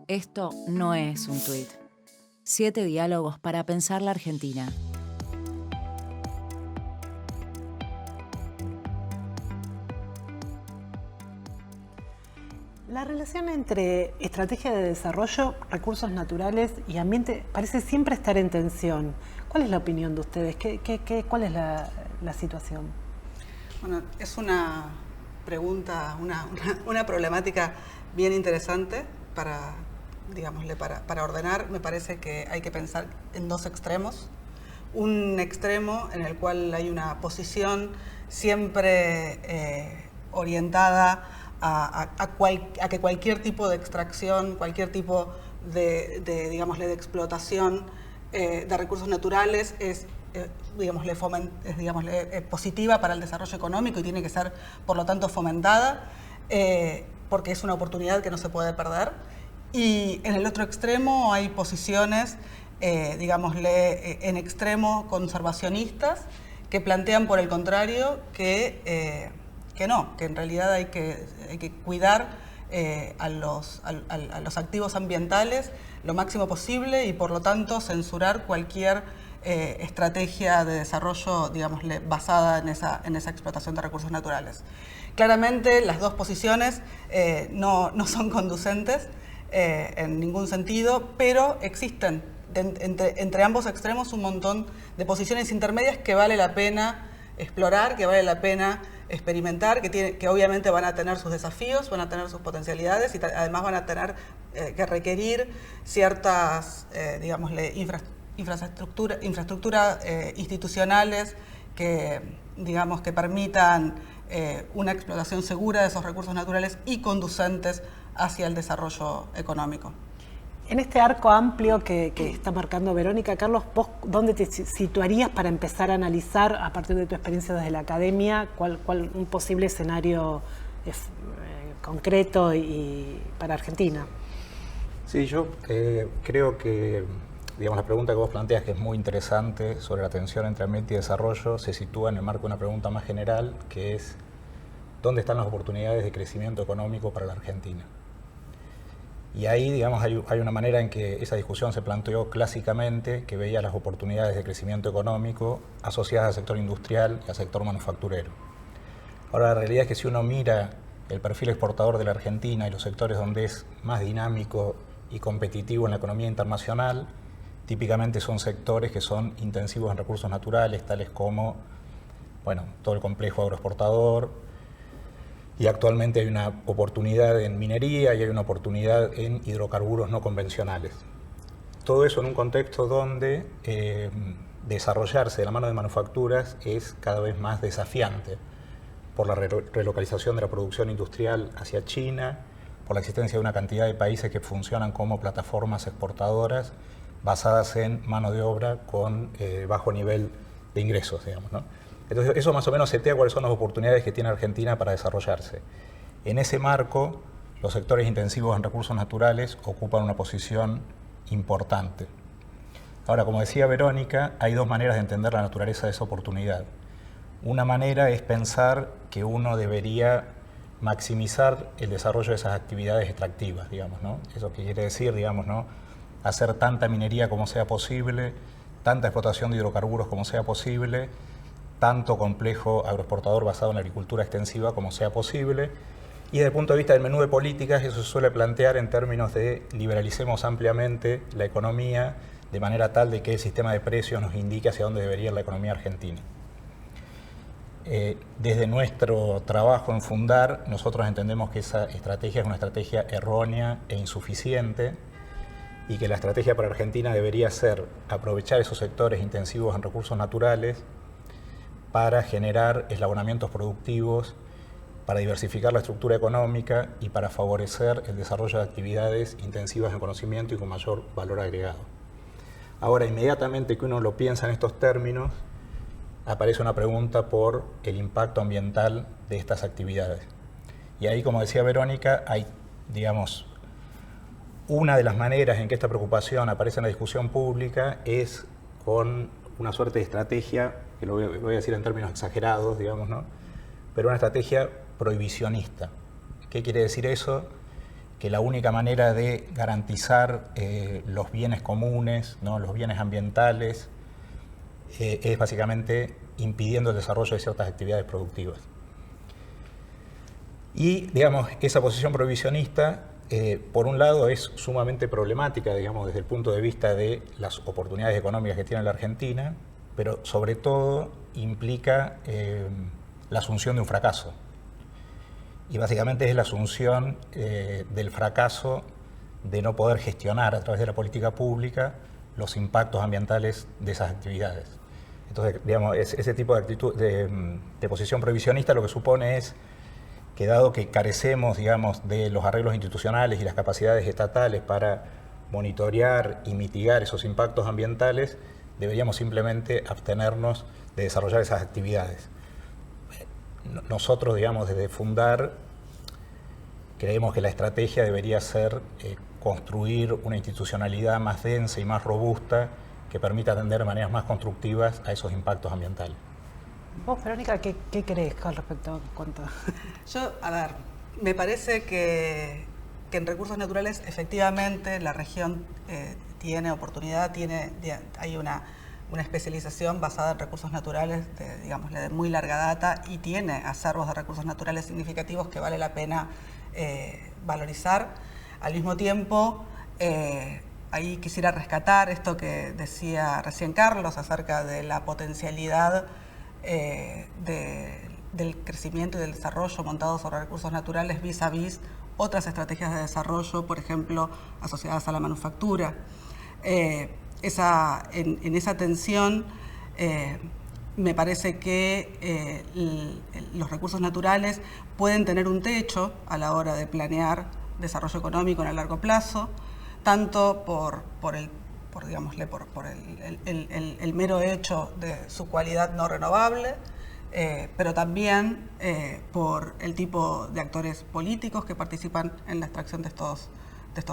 Esto no es un tuit. 7 diálogos para pensar la Argentina. La relación entre estrategia de desarrollo, recursos naturales y ambiente parece siempre estar en tensión. ¿Cuál es la opinión de ustedes? ¿Cuál es la situación? Bueno, es una pregunta, una problemática bien interesante para ordenar. Me parece que hay que pensar en dos extremos. Un extremo en el cual hay una posición siempre orientada a que cualquier tipo de extracción, cualquier tipo de explotación de recursos naturales es positiva para el desarrollo económico y tiene que ser, por lo tanto, fomentada, porque es una oportunidad que no se puede perder. Y en el otro extremo hay posiciones, en extremo conservacionistas, que plantean, por el contrario, que en realidad hay que cuidar a los activos ambientales lo máximo posible y, por lo tanto, censurar cualquier estrategia de desarrollo, basada en esa explotación de recursos naturales. Claramente, las dos posiciones no son conducentes en ningún sentido, pero existen entre ambos extremos un montón de posiciones intermedias que vale la pena explorar, que vale la pena experimentar, que obviamente van a tener sus desafíos, van a tener sus potencialidades y además van a tener que requerir ciertas, infraestructuras institucionales que permitan una explotación segura de esos recursos naturales y conducentes hacia el desarrollo económico. En este arco amplio que está marcando Verónica, Carlos, ¿vos dónde te situarías para empezar a analizar, a partir de tu experiencia desde la academia, cuál un posible escenario concreto y para Argentina? Sí, yo creo que la pregunta que vos planteas, que es muy interesante, sobre la tensión entre ambiente y desarrollo, se sitúa en el marco de una pregunta más general, que es ¿dónde están las oportunidades de crecimiento económico para la Argentina? Y ahí, hay una manera en que esa discusión se planteó clásicamente, que veía las oportunidades de crecimiento económico asociadas al sector industrial y al sector manufacturero. Ahora, la realidad es que si uno mira el perfil exportador de la Argentina y los sectores donde es más dinámico y competitivo en la economía internacional, típicamente son sectores que son intensivos en recursos naturales, tales como, todo el complejo agroexportador. Y actualmente hay una oportunidad en minería y hay una oportunidad en hidrocarburos no convencionales. Todo eso en un contexto donde desarrollarse de la mano de manufacturas es cada vez más desafiante por la relocalización de la producción industrial hacia China, por la existencia de una cantidad de países que funcionan como plataformas exportadoras basadas en mano de obra con bajo nivel de ingresos, ¿no? Entonces, eso más o menos setea cuáles son las oportunidades que tiene Argentina para desarrollarse. En ese marco, los sectores intensivos en recursos naturales ocupan una posición importante. Ahora, como decía Verónica, hay dos maneras de entender la naturaleza de esa oportunidad. Una manera es pensar que uno debería maximizar el desarrollo de esas actividades extractivas, ¿no? Eso que quiere decir, ¿no? Hacer tanta minería como sea posible, tanta explotación de hidrocarburos como sea posible, tanto complejo agroexportador basado en la agricultura extensiva como sea posible. Y desde el punto de vista del menú de políticas, eso se suele plantear en términos de liberalicemos ampliamente la economía de manera tal de que el sistema de precios nos indique hacia dónde debería ir la economía argentina. Desde nuestro trabajo en Fundar, nosotros entendemos que esa estrategia es una estrategia errónea e insuficiente y que la estrategia para Argentina debería ser aprovechar esos sectores intensivos en recursos naturales para generar eslabonamientos productivos, para diversificar la estructura económica y para favorecer el desarrollo de actividades intensivas en conocimiento y con mayor valor agregado. Ahora, inmediatamente que uno lo piensa en estos términos, aparece una pregunta por el impacto ambiental de estas actividades. Y ahí, como decía Verónica, hay, una de las maneras en que esta preocupación aparece en la discusión pública es con una suerte de estrategia, que lo voy a decir en términos exagerados, ¿no? Pero una estrategia prohibicionista. ¿Qué quiere decir eso? que la única manera de garantizar los bienes comunes, ¿no?, los bienes ambientales, es básicamente impidiendo el desarrollo de ciertas actividades productivas. Y, digamos, esa posición prohibicionista, por un lado, es sumamente problemática, digamos, desde el punto de vista de las oportunidades económicas que tiene la Argentina, pero sobre todo implica la asunción de un fracaso. Y básicamente es la asunción del fracaso de no poder gestionar a través de la política pública los impactos ambientales de esas actividades. Entonces, digamos, ese tipo de actitud, de posición prohibicionista, lo que supone es que, dado que carecemos, digamos, de los arreglos institucionales y las capacidades estatales para monitorear y mitigar esos impactos ambientales, deberíamos simplemente abstenernos de desarrollar esas actividades. Nosotros, digamos, desde Fundar, creemos que la estrategia debería ser construir una institucionalidad más densa y más robusta que permita atender de maneras más constructivas a esos impactos ambientales. Vos, Verónica, ¿qué crees con respecto a cuánto? Yo, a ver, me parece que en recursos naturales efectivamente la región tiene oportunidad, hay una especialización basada en recursos naturales, de muy larga data, y tiene acervos de recursos naturales significativos que vale la pena valorizar. Al mismo tiempo, ahí quisiera rescatar esto que decía recién Carlos acerca de la potencialidad del crecimiento y del desarrollo montado sobre recursos naturales vis a vis otras estrategias de desarrollo, por ejemplo, asociadas a la manufactura. En esa tensión me parece que los recursos naturales pueden tener un techo a la hora de planear desarrollo económico en el largo plazo, tanto por el mero hecho de su cualidad no renovable, pero también por el tipo de actores políticos que participan en la extracción de estos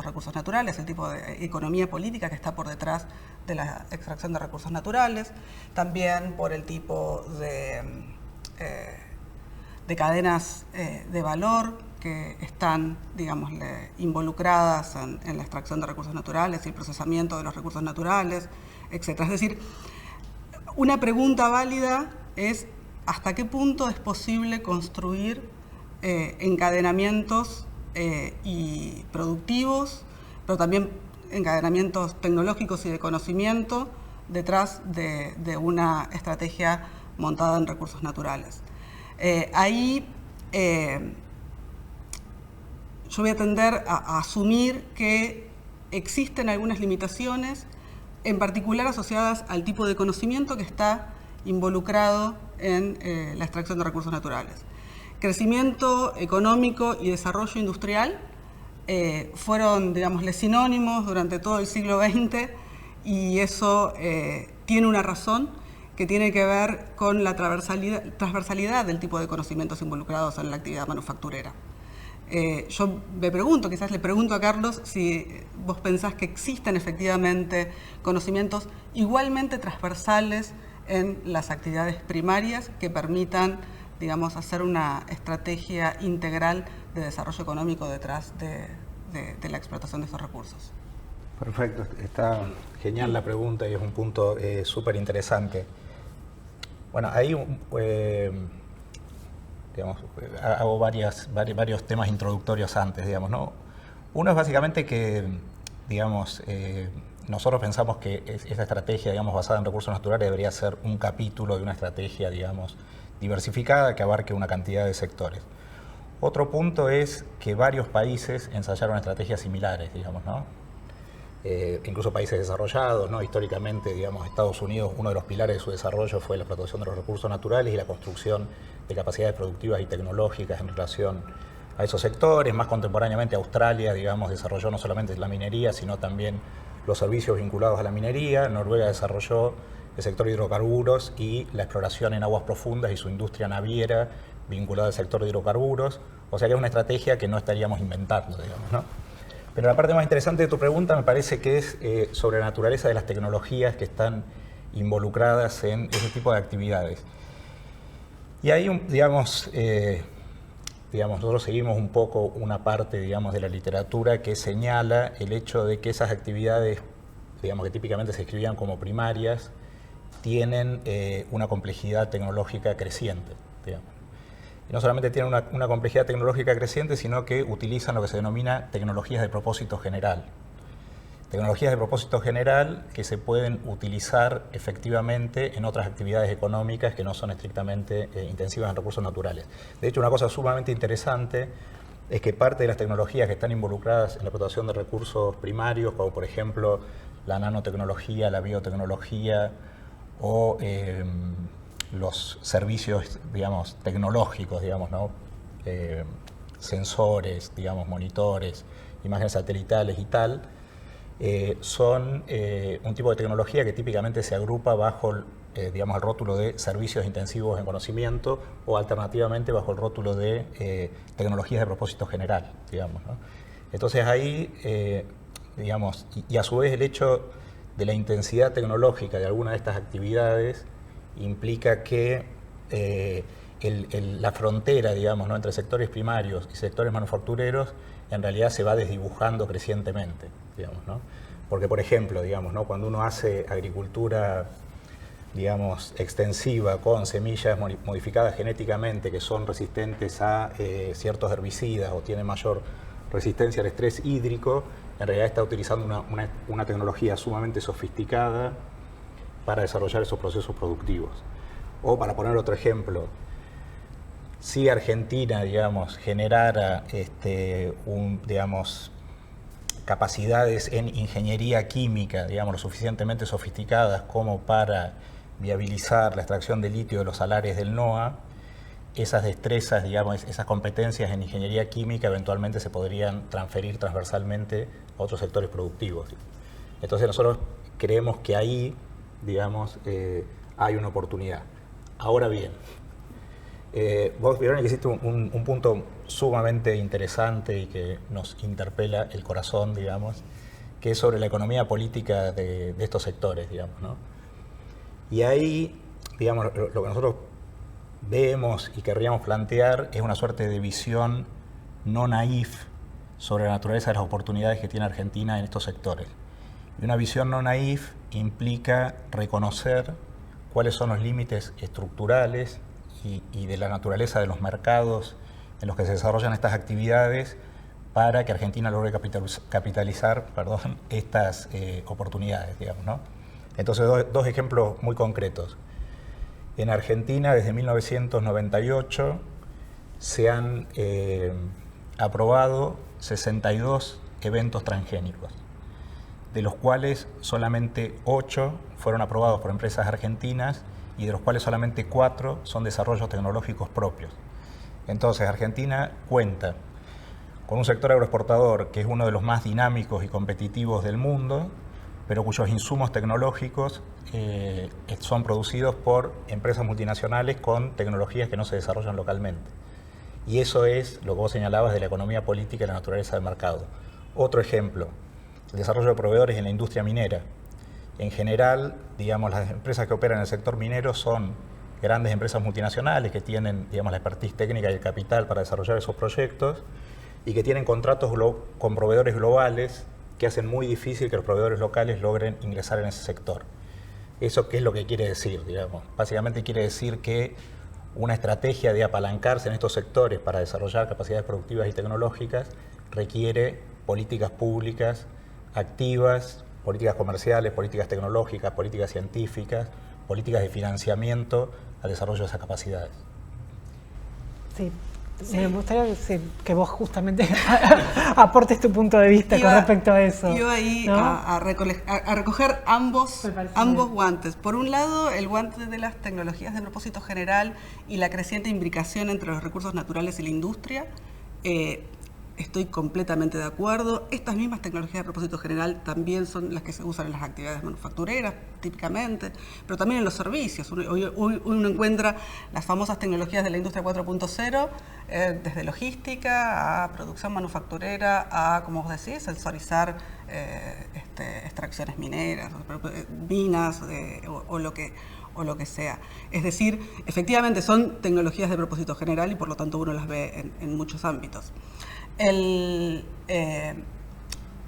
recursos naturales, el tipo de economía política que está por detrás de la extracción de recursos naturales, también por el tipo de cadenas de valor que están, involucradas en la extracción de recursos naturales y el procesamiento de los recursos naturales, etc. Es decir, una pregunta válida es hasta qué punto es posible construir encadenamientos y productivos, pero también encadenamientos tecnológicos y de conocimiento detrás de una estrategia montada en recursos naturales. Ahí yo voy a tender a asumir que existen algunas limitaciones, en particular asociadas al tipo de conocimiento que está involucrado en la extracción de recursos naturales. Crecimiento económico y desarrollo industrial fueron, sinónimos durante todo el siglo XX, y eso tiene una razón que tiene que ver con la transversalidad del tipo de conocimientos involucrados en la actividad manufacturera. Yo me pregunto, quizás le pregunto a Carlos, si vos pensás que existen efectivamente conocimientos igualmente transversales en las actividades primarias que permitan, hacer una estrategia integral de desarrollo económico detrás de la explotación de estos recursos. Perfecto, está genial la pregunta y es un punto súper interesante. Bueno, ahí hago varios temas introductorios antes, ¿no? Uno es básicamente que, nosotros pensamos que esta estrategia, basada en recursos naturales debería ser un capítulo de una estrategia, diversificada que abarque una cantidad de sectores. Otro punto es que varios países ensayaron estrategias similares, ¿no? Incluso países desarrollados, ¿no? Históricamente, Estados Unidos, uno de los pilares de su desarrollo fue la explotación de los recursos naturales y la construcción de capacidades productivas y tecnológicas en relación a esos sectores. Más contemporáneamente, Australia, desarrolló no solamente la minería, sino también los servicios vinculados a la minería. Noruega desarrolló el sector de hidrocarburos y la exploración en aguas profundas y su industria naviera vinculada al sector de hidrocarburos. O sea que es una estrategia que no estaríamos inventando, ¿no? Pero la parte más interesante de tu pregunta me parece que es sobre la naturaleza de las tecnologías que están involucradas en ese tipo de actividades. Y ahí, digamos, nosotros seguimos un poco una parte, digamos, de la literatura que señala el hecho de que esas actividades, digamos, que típicamente se escribían como primarias, tienen una complejidad tecnológica creciente, digamos. Y no solamente tienen una complejidad tecnológica creciente, sino que utilizan lo que se denomina tecnologías de propósito general. Tecnologías de propósito general que se pueden utilizar efectivamente en otras actividades económicas que no son estrictamente intensivas en recursos naturales. De hecho, una cosa sumamente interesante es que parte de las tecnologías que están involucradas en la explotación de recursos primarios, como por ejemplo la nanotecnología, la biotecnología o los servicios, digamos, tecnológicos, digamos, ¿no? Sensores, digamos, monitores, imágenes satelitales y tal, son un tipo de tecnología que típicamente se agrupa bajo digamos, el rótulo de servicios intensivos en conocimiento o alternativamente bajo el rótulo de tecnologías de propósito general, digamos, ¿no? Entonces ahí, digamos, y a su vez el hecho de la intensidad tecnológica de alguna de estas actividades implica que la frontera, digamos, ¿no?, entre sectores primarios y sectores manufactureros en realidad se va desdibujando crecientemente, digamos, ¿no? Porque, por ejemplo, digamos, ¿no?, cuando uno hace agricultura, digamos, extensiva con semillas modificadas genéticamente que son resistentes a ciertos herbicidas o tienen mayor resistencia al estrés hídrico, en realidad está utilizando una tecnología sumamente sofisticada para desarrollar esos procesos productivos. O, para poner otro ejemplo, si Argentina, digamos, generara digamos, capacidades en ingeniería química, digamos, lo suficientemente sofisticadas como para viabilizar la extracción de litio de los salares del NOA, esas destrezas, digamos, esas competencias en ingeniería química eventualmente se podrían transferir transversalmente a otros sectores productivos. Entonces nosotros creemos que ahí, digamos, hay una oportunidad. Ahora bien, vos, Verónica, hiciste un punto sumamente interesante y que nos interpela el corazón, digamos, que es sobre la economía política de estos sectores, digamos, ¿no? Y ahí, digamos, lo que nosotros vemos y querríamos plantear es una suerte de visión no naif sobre la naturaleza de las oportunidades que tiene Argentina en estos sectores. Y una visión no naif implica reconocer cuáles son los límites estructurales y de la naturaleza de los mercados en los que se desarrollan estas actividades para que Argentina logre capitalizar estas oportunidades, digamos, ¿no? Entonces, dos ejemplos muy concretos. En Argentina, desde 1998, se han aprobado 62 eventos transgénicos, de los cuales solamente 8 fueron aprobados por empresas argentinas y de los cuales solamente 4 son desarrollos tecnológicos propios. Entonces, Argentina cuenta con un sector agroexportador que es uno de los más dinámicos y competitivos del mundo, pero cuyos insumos tecnológicos son producidos por empresas multinacionales con tecnologías que no se desarrollan localmente. Y eso es lo que vos señalabas de la economía política y la naturaleza del mercado. Otro ejemplo, el desarrollo de proveedores en la industria minera. En general, digamos, las empresas que operan en el sector minero son grandes empresas multinacionales que tienen, digamos, la expertise técnica y el capital para desarrollar esos proyectos y que tienen contratos con proveedores globales que hacen muy difícil que los proveedores locales logren ingresar en ese sector. ¿Eso qué es lo que quiere decir, digamos? Básicamente quiere decir que una estrategia de apalancarse en estos sectores para desarrollar capacidades productivas y tecnológicas requiere políticas públicas activas, políticas comerciales, políticas tecnológicas, políticas científicas, políticas de financiamiento al desarrollo de esas capacidades. Sí. Me gustaría que vos justamente aportes tu punto de vista con respecto a eso. Yo ahí, ¿no?, a recoger ambos guantes. Por un lado, el guante de las tecnologías de propósito general y la creciente imbricación entre los recursos naturales y la industria. Estoy completamente de acuerdo. Estas mismas tecnologías de propósito general también son las que se usan en las actividades manufactureras, típicamente, pero también en los servicios. Hoy uno encuentra las famosas tecnologías de la industria 4.0, desde logística a producción manufacturera, a, como vos decís, sensorizar extracciones mineras, minas o lo que sea. Es decir, efectivamente son tecnologías de propósito general y por lo tanto uno las ve en muchos ámbitos.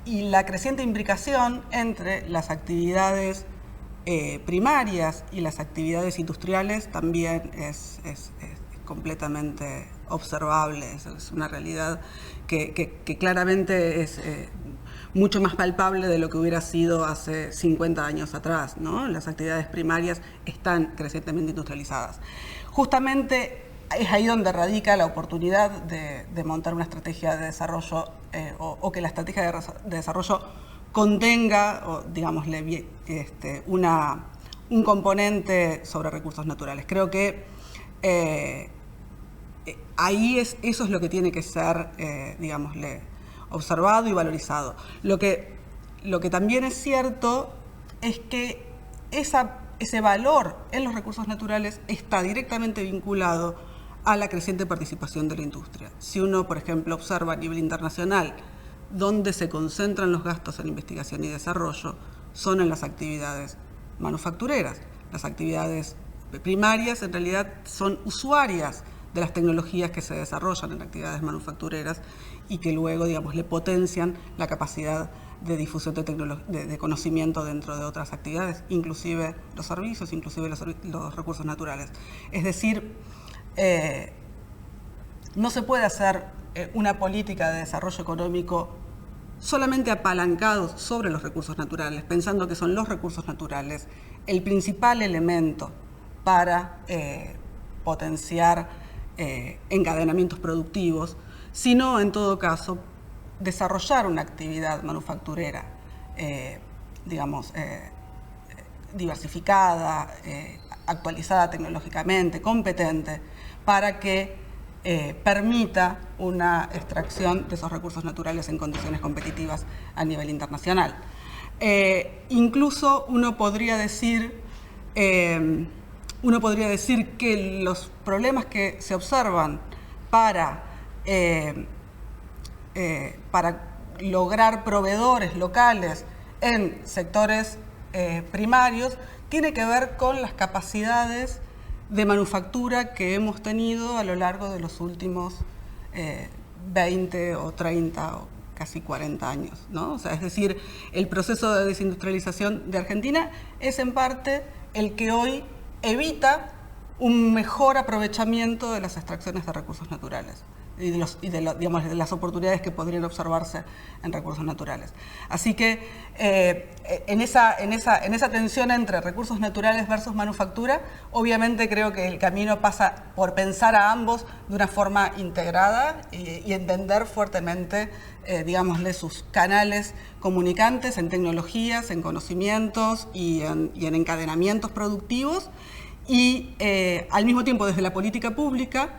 Y la creciente imbricación entre las actividades primarias y las actividades industriales también es completamente observable. Es una realidad que claramente es mucho más palpable de lo que hubiera sido hace 50 años atrás, ¿no? Las actividades primarias están crecientemente industrializadas. Justamente es ahí donde radica la oportunidad de montar una estrategia de desarrollo o que la estrategia de desarrollo contenga, o digámosle, un componente sobre recursos naturales. Creo que ahí eso es lo que tiene que ser, digámosle, observado y valorizado. Lo que también es cierto es que ese valor en los recursos naturales está directamente vinculado a la creciente participación de la industria. Si uno, por ejemplo, observa a nivel internacional dónde se concentran los gastos en investigación y desarrollo, son en las actividades manufactureras. Las actividades primarias en realidad son usuarias de las tecnologías que se desarrollan en actividades manufactureras y que luego, digamos, le potencian la capacidad de difusión de conocimiento dentro de otras actividades, inclusive los servicios, inclusive los recursos naturales. Es decir, no se puede hacer una política de desarrollo económico solamente apalancados sobre los recursos naturales, pensando que son los recursos naturales el principal elemento para potenciar encadenamientos productivos, sino en todo caso desarrollar una actividad manufacturera, diversificada, actualizada tecnológicamente, competente, para que permita una extracción de esos recursos naturales en condiciones competitivas a nivel internacional. Incluso uno podría decir que los problemas que se observan para lograr proveedores locales en sectores primarios tiene que ver con las capacidades de manufactura que hemos tenido a lo largo de los últimos 20 o 30 o casi 40 años, ¿no? O sea, es decir, el proceso de desindustrialización de Argentina es en parte el que hoy evita un mejor aprovechamiento de las extracciones de recursos naturales y de las oportunidades que podrían observarse en recursos naturales. Así que en esa tensión entre recursos naturales versus manufactura, obviamente creo que el camino pasa por pensar a ambos de una forma integrada y entender fuertemente, sus canales comunicantes en tecnologías, en conocimientos y en encadenamientos productivos y al mismo tiempo desde la política pública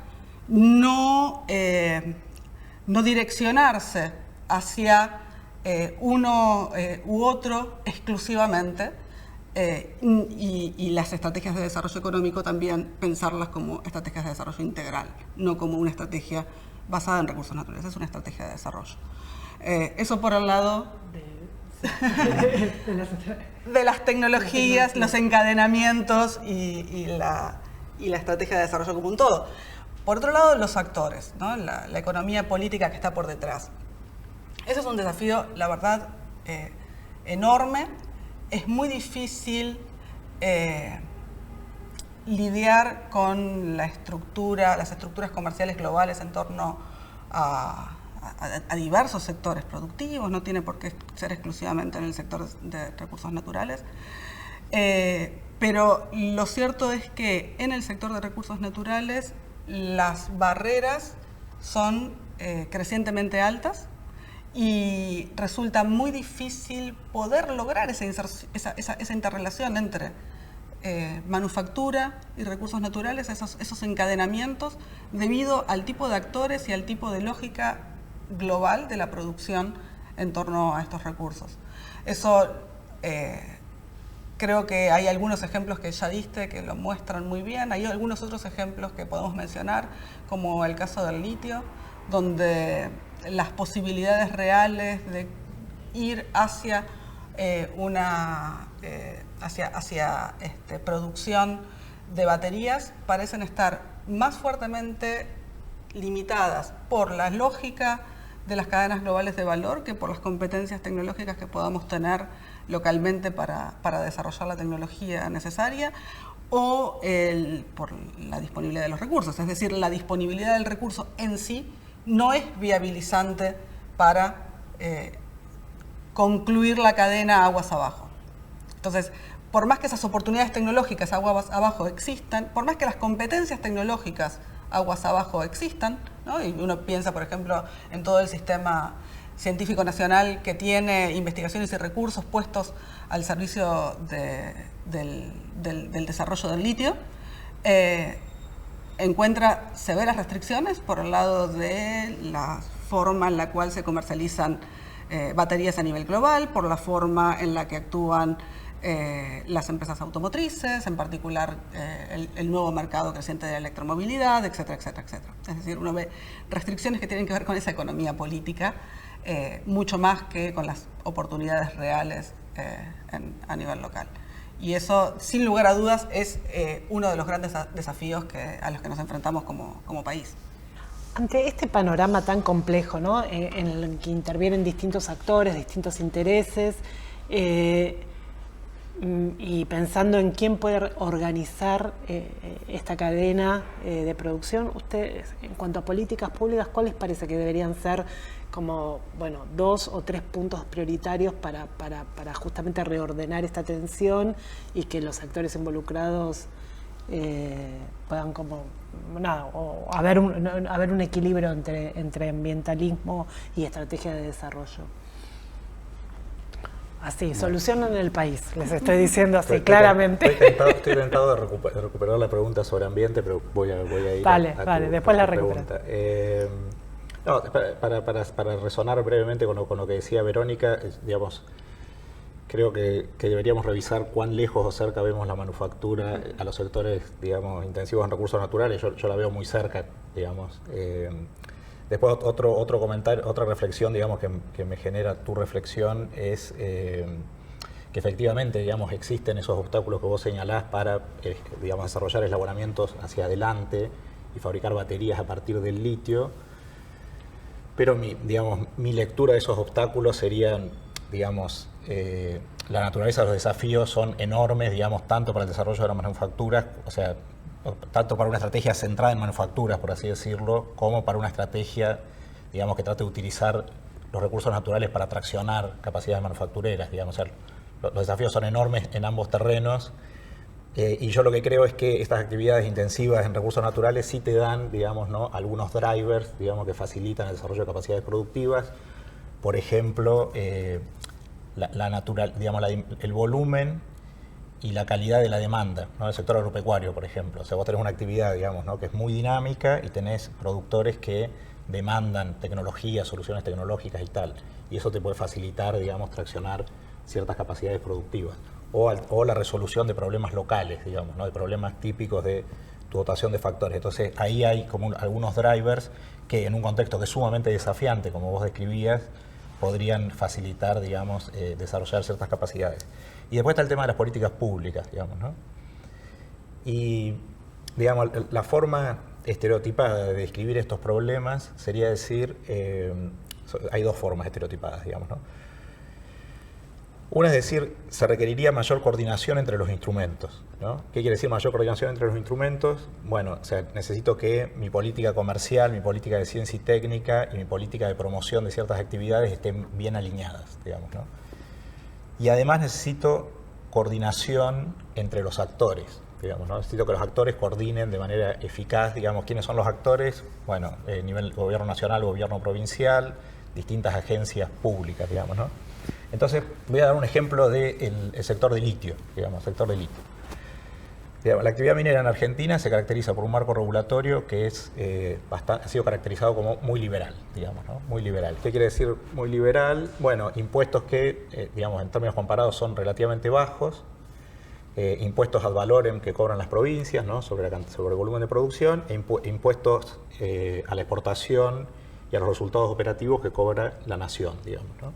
no direccionarse hacia uno u otro exclusivamente y las estrategias de desarrollo económico también pensarlas como estrategias de desarrollo integral, no como una estrategia basada en recursos naturales, es una estrategia de desarrollo. Eso por el lado de las tecnologías, los encadenamientos y la estrategia de desarrollo como un todo. Por otro lado, los actores, ¿no? La economía política que está por detrás. Ese es un desafío, la verdad, enorme. Es muy difícil lidiar con las estructuras comerciales globales en torno a diversos sectores productivos, no tiene por qué ser exclusivamente en el sector de recursos naturales. Pero lo cierto es que en el sector de recursos naturales las barreras son crecientemente altas y resulta muy difícil poder lograr esa interrelación entre manufactura y recursos naturales, esos encadenamientos, debido al tipo de actores y al tipo de lógica global de la producción en torno a estos recursos. Eso creo que hay algunos ejemplos que ya diste que lo muestran muy bien. Hay algunos otros ejemplos que podemos mencionar, como el caso del litio, donde las posibilidades reales de ir hacia producción de baterías parecen estar más fuertemente limitadas por la lógica de las cadenas globales de valor que por las competencias tecnológicas que podamos tener localmente para desarrollar la tecnología necesaria, o por la disponibilidad de los recursos. Es decir, la disponibilidad del recurso en sí no es viabilizante para concluir la cadena aguas abajo. Entonces, por más que esas oportunidades tecnológicas aguas abajo existan, por más que las competencias tecnológicas aguas abajo existan, ¿no? Y uno piensa, por ejemplo, en todo el sistema científico nacional que tiene investigaciones y recursos puestos al servicio del desarrollo del litio, encuentra severas restricciones por el lado de la forma en la cual se comercializan baterías a nivel global, por la forma en la que actúan las empresas automotrices, en particular el nuevo mercado creciente de la electromovilidad, etcétera, etcétera, etcétera. Es decir, uno ve restricciones que tienen que ver con esa economía política, mucho más que con las oportunidades reales a nivel local. Y eso, sin lugar a dudas, es uno de los grandes desafíos a los que nos enfrentamos como país. Ante este panorama tan complejo, ¿no? En el que intervienen distintos actores, distintos intereses, y pensando en quién puede organizar esta cadena de producción, ustedes, en cuanto a políticas públicas, ¿cuáles parece que deberían ser como, bueno, 2 o 3 puntos prioritarios para justamente reordenar esta tensión y que los actores involucrados puedan como nada, o haber un equilibrio entre ambientalismo y estrategia de desarrollo? Así, solucionan el país, les estoy diciendo así, claramente. Estoy tentado de recuperar la pregunta sobre ambiente, pero voy a ir vale, después la pregunta. No, para resonar brevemente con lo que decía Verónica, digamos, creo que deberíamos revisar cuán lejos o cerca vemos la manufactura a los sectores, digamos, intensivos en recursos naturales. Yo la veo muy cerca, digamos. Después otro comentario, otra reflexión, digamos, que me genera tu reflexión es que efectivamente, digamos, existen esos obstáculos que vos señalás para, digamos, desarrollar eslabonamientos hacia adelante y fabricar baterías a partir del litio. Pero mi lectura de esos obstáculos serían, digamos, la naturaleza de los desafíos son enormes, digamos, tanto para el desarrollo de las manufacturas, o sea, tanto para una estrategia centrada en manufacturas, por así decirlo, como para una estrategia, digamos, que trate de utilizar los recursos naturales para traccionar capacidades manufactureras, digamos. O sea, los desafíos son enormes en ambos terrenos, y yo lo que creo es que estas actividades intensivas en recursos naturales sí te dan, digamos, ¿no?, algunos drivers, digamos, que facilitan el desarrollo de capacidades productivas. Por ejemplo, el volumen y la calidad de la demanda, ¿no?, del sector agropecuario, por ejemplo. O sea, vos tenés una actividad, digamos, ¿no?, que es muy dinámica y tenés productores que demandan tecnología, soluciones tecnológicas y tal. Y eso te puede facilitar, digamos, traccionar ciertas capacidades productivas. O la resolución de problemas locales, digamos, ¿no?, de problemas típicos de tu dotación de factores. Entonces, ahí hay como algunos drivers que en un contexto que es sumamente desafiante, como vos describías, podrían facilitar, digamos, desarrollar ciertas capacidades. Y después está el tema de las políticas públicas, digamos, ¿no? Y, digamos, la forma estereotipada de describir estos problemas sería decir, hay dos formas estereotipadas, digamos, ¿no? Una es decir, se requeriría mayor coordinación entre los instrumentos, ¿no? ¿Qué quiere decir mayor coordinación entre los instrumentos? Bueno, o sea, necesito que mi política comercial, mi política de ciencia y técnica y mi política de promoción de ciertas actividades estén bien alineadas, digamos, ¿no? Y además necesito coordinación entre los actores, digamos, ¿no? Necesito que los actores coordinen de manera eficaz, digamos, ¿quiénes son los actores? Bueno, nivel gobierno nacional, gobierno provincial, distintas agencias públicas, digamos, ¿no? Entonces, voy a dar un ejemplo del sector de litio, digamos, sector de litio. La actividad minera en Argentina se caracteriza por un marco regulatorio que es, ha sido caracterizado como muy liberal, digamos, ¿no? Muy liberal. ¿Qué quiere decir muy liberal? Bueno, impuestos que, digamos, en términos comparados son relativamente bajos, impuestos ad valorem que cobran las provincias, ¿no? sobre el volumen de producción, e impuestos a la exportación y a los resultados operativos que cobra la nación, digamos, ¿no?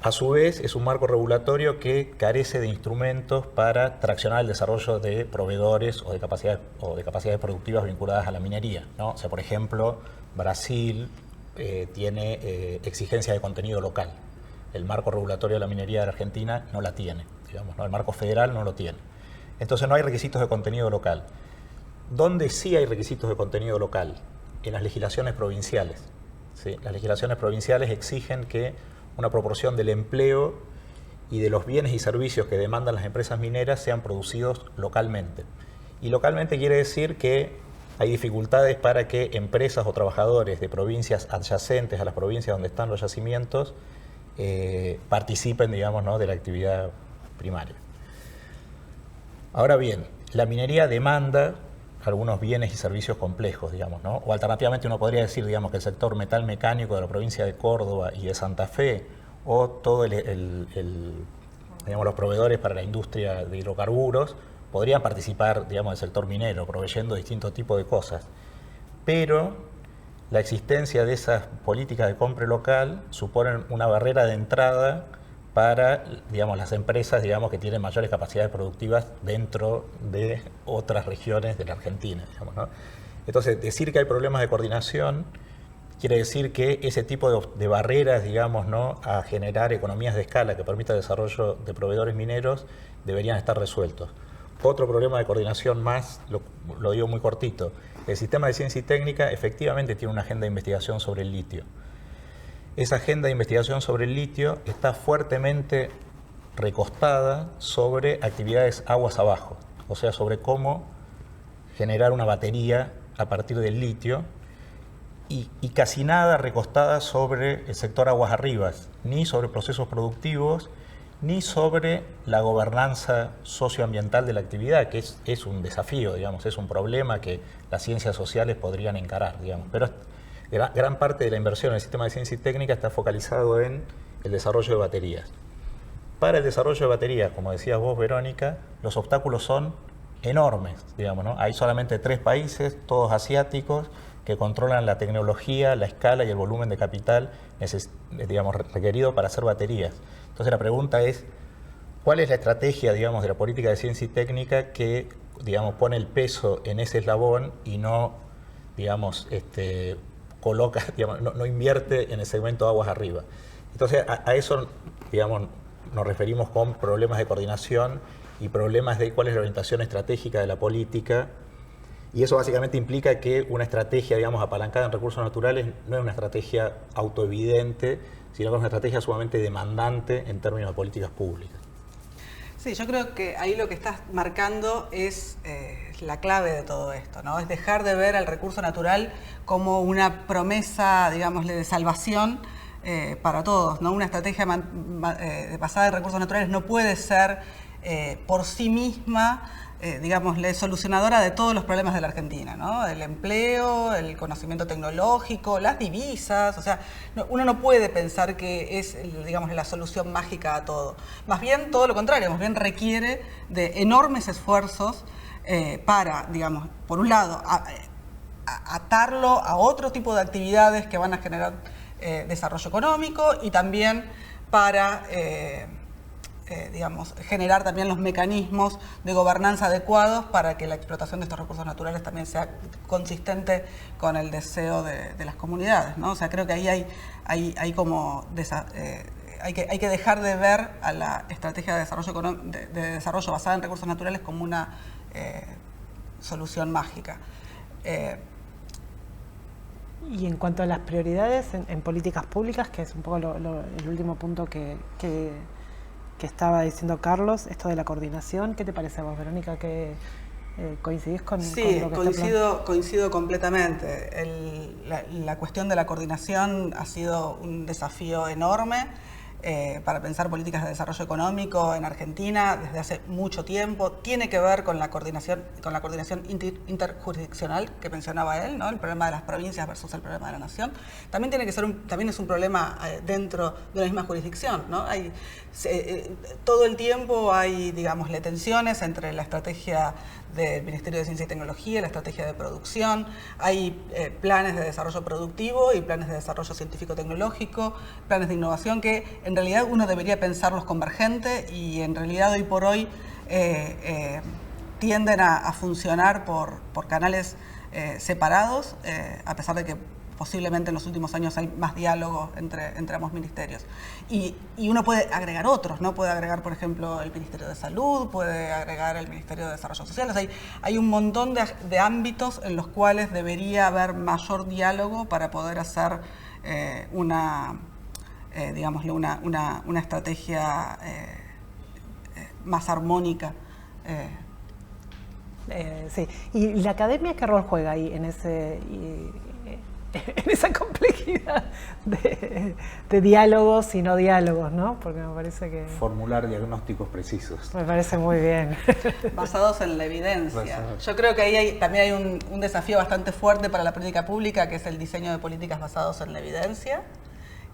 A su vez, es un marco regulatorio que carece de instrumentos para traccionar el desarrollo de proveedores o de capacidades productivas vinculadas a la minería, ¿no? O sea, por ejemplo, Brasil tiene exigencia de contenido local. El marco regulatorio de la minería de Argentina no la tiene, digamos, ¿no? El marco federal no lo tiene. Entonces no hay requisitos de contenido local. ¿Dónde sí hay requisitos de contenido local? En las legislaciones provinciales, ¿sí? Las legislaciones provinciales exigen que una proporción del empleo y de los bienes y servicios que demandan las empresas mineras sean producidos localmente. Y localmente quiere decir que hay dificultades para que empresas o trabajadores de provincias adyacentes a las provincias donde están los yacimientos participen, digamos, ¿no? de la actividad primaria. Ahora bien, la minería demanda algunos bienes y servicios complejos, digamos, ¿no? O alternativamente uno podría decir, digamos, que el sector metal mecánico de la provincia de Córdoba y de Santa Fe, o todo digamos, los proveedores para la industria de hidrocarburos, podrían participar, digamos, del sector minero, proveyendo distintos tipos de cosas. Pero la existencia de esas políticas de compra local suponen una barrera de entrada para, digamos, las empresas, digamos, que tienen mayores capacidades productivas dentro de otras regiones de la Argentina, digamos, ¿no? Entonces, decir que hay problemas de coordinación quiere decir que ese tipo de barreras, digamos, ¿no? a generar economías de escala que permitan el desarrollo de proveedores mineros deberían estar resueltos. Otro problema de coordinación más, lo digo muy cortito, el sistema de ciencia y técnica efectivamente tiene una agenda de investigación sobre el litio. Esa agenda de investigación sobre el litio está fuertemente recostada sobre actividades aguas abajo, o sea, sobre cómo generar una batería a partir del litio y casi nada recostada sobre el sector aguas arriba, ni sobre procesos productivos, ni sobre la gobernanza socioambiental de la actividad, que es un desafío, digamos, es un problema que las ciencias sociales podrían encarar, digamos, pero gran parte de la inversión en el sistema de ciencia y técnica está focalizado en el desarrollo de baterías. Para el desarrollo de baterías, como decías vos, Verónica, los obstáculos son enormes, digamos, ¿no? Hay solamente 3 países, todos asiáticos, que controlan la tecnología, la escala y el volumen de capital digamos, requerido para hacer baterías. Entonces la pregunta es, ¿cuál es la estrategia, digamos, de la política de ciencia y técnica que, digamos, pone el peso en ese eslabón y no, digamos, coloca, digamos, no invierte en el segmento de aguas arriba? Entonces a eso, digamos, nos referimos con problemas de coordinación y problemas de cuál es la orientación estratégica de la política, y eso básicamente implica que una estrategia, digamos, apalancada en recursos naturales no es una estrategia autoevidente, sino que es una estrategia sumamente demandante en términos de políticas públicas. Sí, yo creo que ahí lo que estás marcando es la clave de todo esto, ¿no? Es dejar de ver al recurso natural como una promesa, digámosle, de salvación para todos, ¿no? Una estrategia basada en recursos naturales no puede ser por sí misma, digámosle, solucionadora de todos los problemas de la Argentina, ¿no? El empleo, el conocimiento tecnológico, las divisas, o sea, uno no puede pensar que es, digamos, la solución mágica a todo. Más bien todo lo contrario, más bien requiere de enormes esfuerzos para, digamos, por un lado, atarlo a otro tipo de actividades que van a generar desarrollo económico y también para digamos, generar también los mecanismos de gobernanza adecuados para que la explotación de estos recursos naturales también sea consistente con el deseo de las comunidades, ¿no? O sea, creo que ahí hay como hay que dejar de ver a la estrategia de desarrollo basada en recursos naturales como una solución mágica. Y en cuanto a las prioridades en políticas públicas, que es un poco el último punto que estaba diciendo Carlos, esto de la coordinación, ¿qué te parece a vos, Verónica? ¿Coincidís con lo que coincido completamente. La cuestión de la coordinación ha sido un desafío enorme. para pensar políticas de desarrollo económico en Argentina desde hace mucho tiempo. Tiene que ver con la coordinación interjurisdiccional que mencionaba él, ¿no? El problema de las provincias versus el problema de la nación. También tiene que ser también es un problema dentro de la misma jurisdicción, ¿no? Todo el tiempo hay, digamos, tensiones entre la estrategia del Ministerio de Ciencia y Tecnología, la estrategia de producción, hay planes de desarrollo productivo y planes de desarrollo científico-tecnológico, planes de innovación que en realidad uno debería pensarlos convergentes y en realidad hoy por hoy tienden a funcionar por canales separados, a pesar de que posiblemente en los últimos años hay más diálogo entre ambos ministerios. Y uno puede agregar otros, ¿no? Puede agregar, por ejemplo, el Ministerio de Salud, puede agregar el Ministerio de Desarrollo Social. O sea, hay un montón de ámbitos en los cuales debería haber mayor diálogo para poder hacer una estrategia más armónica. Sí. ¿Y la academia qué rol juega ahí en esa complejidad de diálogos y no diálogos, ¿no? Porque me parece que... Formular diagnósticos precisos. Me parece muy bien. Basados en la evidencia. Yo creo que ahí también hay un desafío bastante fuerte para la política pública, que es el diseño de políticas basados en la evidencia.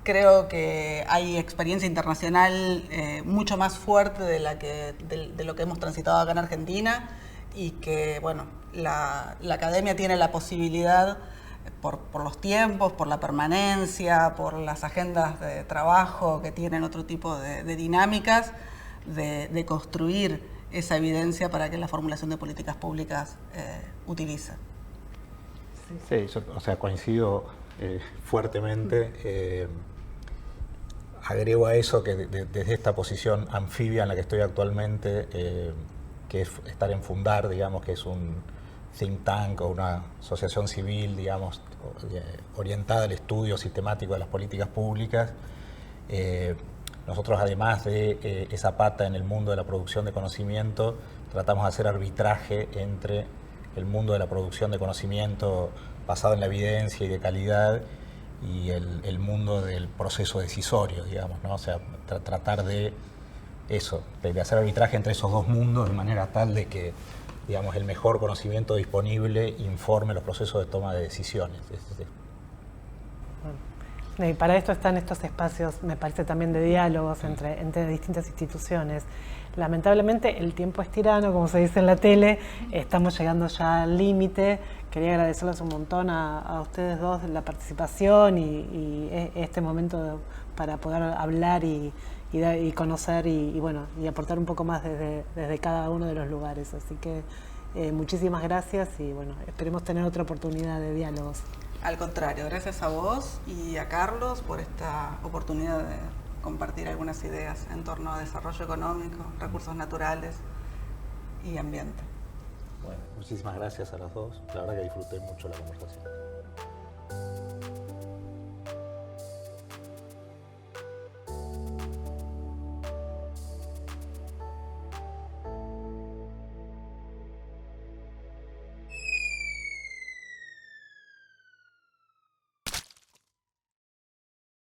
Creo que hay experiencia internacional mucho más fuerte de lo que hemos transitado acá en Argentina y que, bueno, la academia tiene la posibilidad, por los tiempos, por la permanencia, por las agendas de trabajo que tienen otro tipo de dinámicas, de construir esa evidencia para que la formulación de políticas públicas utilice. Sí, yo, coincido fuertemente. Agrego a eso que desde esta posición anfibia en la que estoy actualmente, que es estar en Fundar, digamos, que es un think tank o una asociación civil, digamos, orientada al estudio sistemático de las políticas públicas. Nosotros, además de esa pata en el mundo de la producción de conocimiento, tratamos de hacer arbitraje entre el mundo de la producción de conocimiento basado en la evidencia y de calidad y el mundo del proceso decisorio, digamos, ¿no? O sea, tratar de eso, de hacer arbitraje entre esos dos mundos de manera tal de que, digamos, el mejor conocimiento disponible informe los procesos de toma de decisiones. Y para esto están estos espacios, me parece, también de diálogos entre distintas instituciones. Lamentablemente el tiempo es tirano, como se dice en la tele, estamos llegando ya al límite. Quería agradecerles un montón a ustedes dos la participación y este momento para poder hablar y conocer y aportar un poco más desde cada uno de los lugares. Así que muchísimas gracias y bueno, esperemos tener otra oportunidad de diálogos. Al contrario, gracias a vos y a Carlos por esta oportunidad de compartir algunas ideas en torno a desarrollo económico, recursos naturales y ambiente. Bueno, muchísimas gracias a los dos. La verdad que disfruté mucho la conversación.